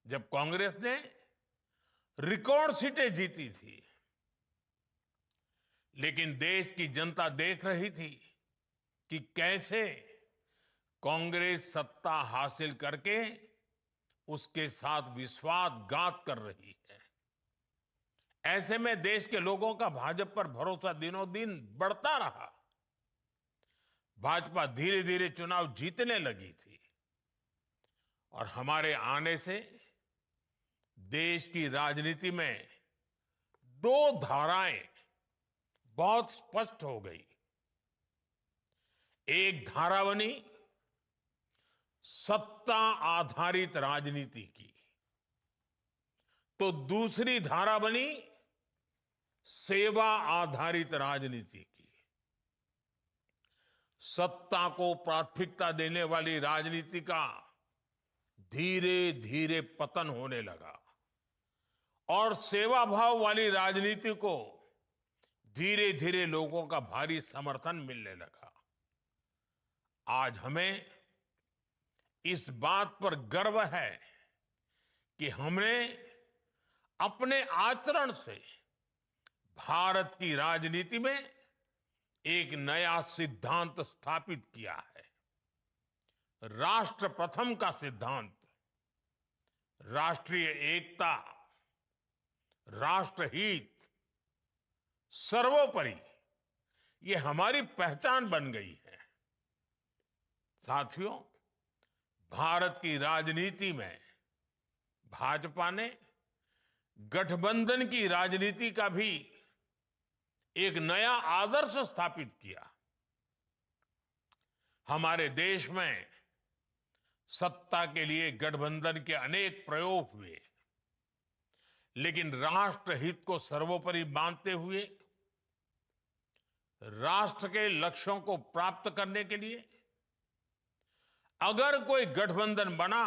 जब कांग्रेस ने रिकॉर्ड सीटें जीती थी, लेकिन देश की जनता देख रही थी कि कैसे कांग्रेस सत्ता हासिल करके उसके साथ विश्वासघात कर रही है। ऐसे में देश के लोगों का भाजपा पर भरोसा दिनों दिन बढ़ता रहा। भाजपा धीरे धीरे चुनाव जीतने लगी थी और हमारे आने से देश की राजनीति में दो धाराएं बहुत स्पष्ट हो गई। एक धारा बनी सत्ता आधारित राजनीति की, तो दूसरी धारा बनी सेवा आधारित राजनीति की। सत्ता को प्राथमिकता देने वाली राजनीति का धीरे धीरे पतन होने लगा और सेवा भाव वाली राजनीति को धीरे धीरे लोगों का भारी समर्थन मिलने लगा। आज हमें इस बात पर गर्व है कि हमने अपने आचरण से भारत की राजनीति में एक नया सिद्धांत स्थापित किया है। राष्ट्र प्रथम का सिद्धांत, राष्ट्रीय एकता, राष्ट्रहित, सर्वोपरि, ये हमारी पहचान बन गई है। साथियों, भारत की राजनीति में भाजपा ने गठबंधन की राजनीति का भी एक नया आदर्श स्थापित किया। हमारे देश में सत्ता के लिए गठबंधन के अनेक प्रयोग हुए, लेकिन राष्ट्रहित को सर्वोपरि मानते हुए राष्ट्र के लक्ष्यों को प्राप्त करने के लिए अगर कोई गठबंधन बना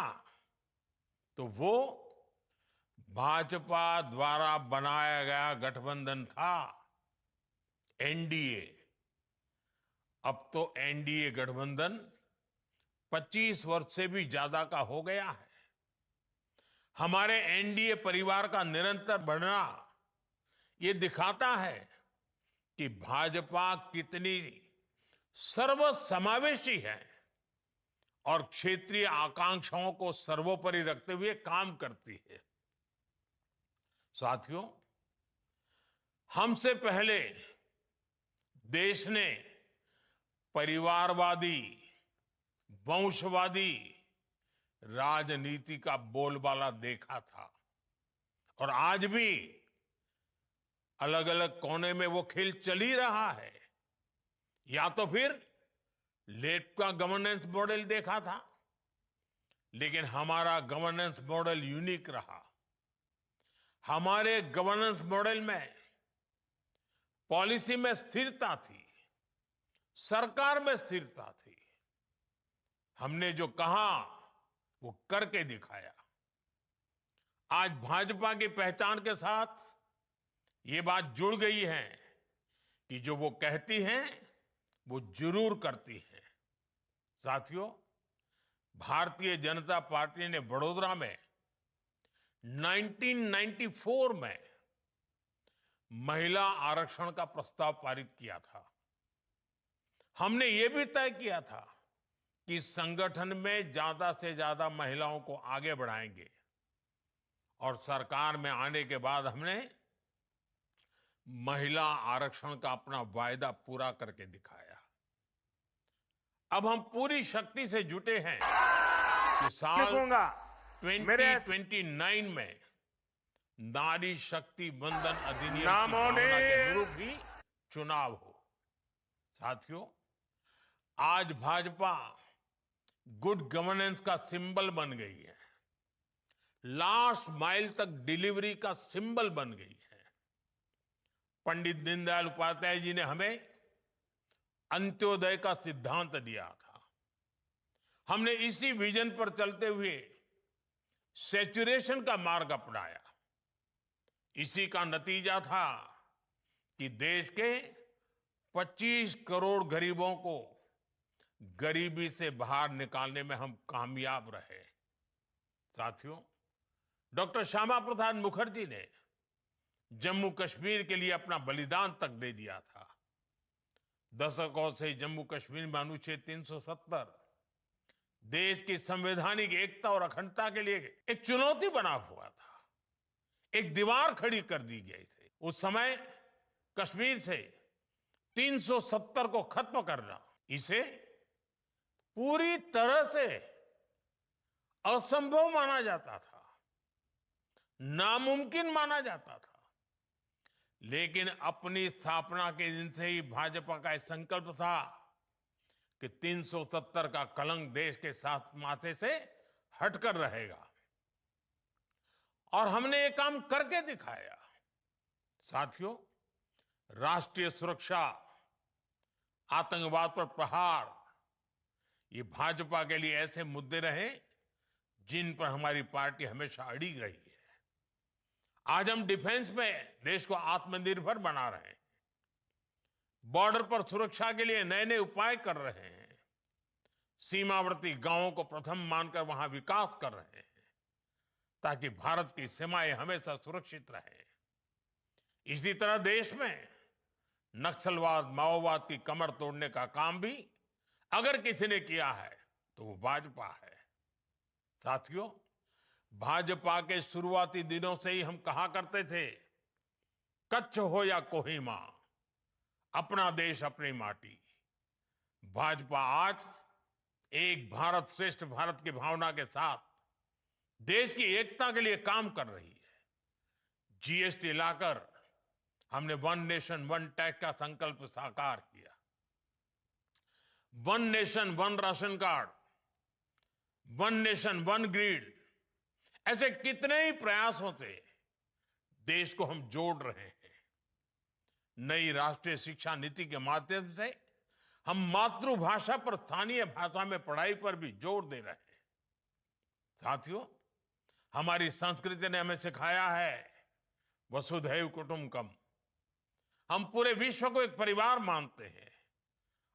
तो वो भाजपा द्वारा बनाया गया गठबंधन था, एनडीए। अब तो एनडीए गठबंधन 25 वर्ष से भी ज्यादा का हो गया है। हमारे एनडीए परिवार का निरंतर बढ़ना ये दिखाता है कि भाजपा कितनी सर्वसमावेशी है और क्षेत्रीय आकांक्षाओं को सर्वोपरि रखते हुए काम करती है। साथियों, हमसे पहले देश ने परिवारवादी, वंशवादी राजनीति का बोलबाला देखा था और आज भी अलग अलग कोने में वो खेल चल ही रहा है। या तो फिर लेफ्ट का गवर्नेंस मॉडल देखा था, लेकिन हमारा गवर्नेंस मॉडल यूनिक रहा। हमारे गवर्नेंस मॉडल में पॉलिसी में स्थिरता थी, सरकार में स्थिरता थी। हमने जो कहा वो करके दिखाया। आज भाजपा की पहचान के साथ ये बात जुड़ गई है कि जो वो कहती हैं वो जरूर करती हैं। साथियों, भारतीय जनता पार्टी ने वडोदरा में 1994 में महिला आरक्षण का प्रस्ताव पारित किया था। हमने ये भी तय किया था कि संगठन में ज्यादा से ज्यादा महिलाओं को आगे बढ़ाएंगे और सरकार में आने के बाद हमने महिला आरक्षण का अपना वायदा पूरा करके दिखाया। अब हम पूरी शक्ति से जुटे हैं कि साल लिखूंगा मेरे 2029 में नारी शक्ति वंदन अधिनियम की नामों ने भावना के अनुरूप ही चुनाव हो। साथियों, आज भाजपा गुड गवर्नेंस का सिंबल बन गई है, लास्ट माइल तक डिलीवरी का सिंबल बन गई है। पंडित दीनदयाल उपाध्याय जी ने हमें अंत्योदय का सिद्धांत दिया था। हमने इसी विजन पर चलते हुए सैचुरेशन का मार्ग अपनाया। इसी का नतीजा था कि देश के 25 करोड़ गरीबों को गरीबी से बाहर निकालने में हम कामयाब रहे। साथियों, डॉक्टर श्यामा प्रसाद मुखर्जी ने जम्मू कश्मीर के लिए अपना बलिदान तक दे दिया था। दशकों से जम्मू कश्मीर में अनुच्छेद 370 देश की संवैधानिक एकता और अखंडता के लिए एक चुनौती बना हुआ था। एक दीवार खड़ी कर दी गई थी। उस समय कश्मीर से 370 को खत्म करना, इसे पूरी तरह से असंभव माना जाता था, नामुमकिन माना जाता था। लेकिन अपनी स्थापना के दिन से ही भाजपा का यह संकल्प था कि 370 का कलंक देश के साथ माथे से हटकर रहेगा, और हमने ये काम करके दिखाया। साथियों, राष्ट्रीय सुरक्षा, आतंकवाद पर प्रहार, ये भाजपा के लिए ऐसे मुद्दे रहे जिन पर हमारी पार्टी हमेशा अड़ी रही है। आज हम डिफेंस में देश को आत्मनिर्भर बना रहे हैं, बॉर्डर पर सुरक्षा के लिए नए नए उपाय कर रहे हैं, सीमावर्ती गांवों को प्रथम मानकर वहां विकास कर रहे हैं ताकि भारत की सीमाएं हमेशा सुरक्षित रहें। इसी तरह देश में नक्सलवाद, माओवाद की कमर तोड़ने का काम भी अगर किसी ने किया है तो वो भाजपा है। साथियों, भाजपा के शुरुआती दिनों से ही हम कहा करते थे, कच्छ हो या कोहिमा, अपना देश अपनी माटी। भाजपा आज एक भारत श्रेष्ठ भारत की भावना के साथ देश की एकता के लिए काम कर रही है। जीएसटी लाकर हमने वन नेशन वन टैक्स का संकल्प साकार किया। One nation one ration card, one nation one grid, ऐसे कितने ही प्रयासों से देश को हम जोड़ रहे हैं। नई राष्ट्रीय शिक्षा नीति के माध्यम से हम मातृभाषा पर स्थानीय भाषा में पढ़ाई पर भी जोर दे रहे हैं। साथियों, हमारी संस्कृति ने हमें सिखाया है वसुधैव कुटुंबकम। हम पूरे विश्व को एक परिवार मानते हैं।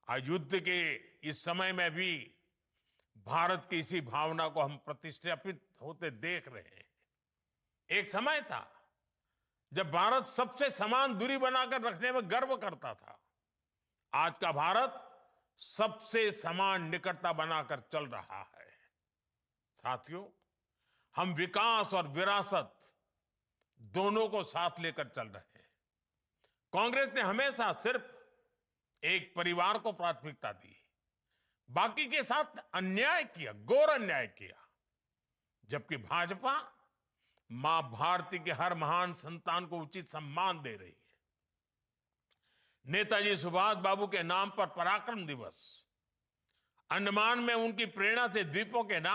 आज युद्ध के इस समय में भी भारत की इसी भावना को हम प्रतिष्ठापित होते देख रहे हैं। एक समय था जब भारत सबसे समान दूरी बनाकर रखने में गर्व करता था। आज का भारत सबसे समान निकटता बनाकर चल रहा है। साथियों, हम विकास और विरासत दोनों को साथ लेकर चल रहे हैं। कांग्रेस ने हमेशा सिर्फ एक परिवार को प्राथमिकता दी, बाकी के साथ अन्याय किया, घोर अन्याय किया। जबकि भाजपा मां भारती के हर महान संतान को उचित सम्मान दे रही है। नेताजी सुभाष बाबू के नाम पर पराक्रम दिवस, अंडमान में उनकी प्रेरणा से द्वीपों के नाम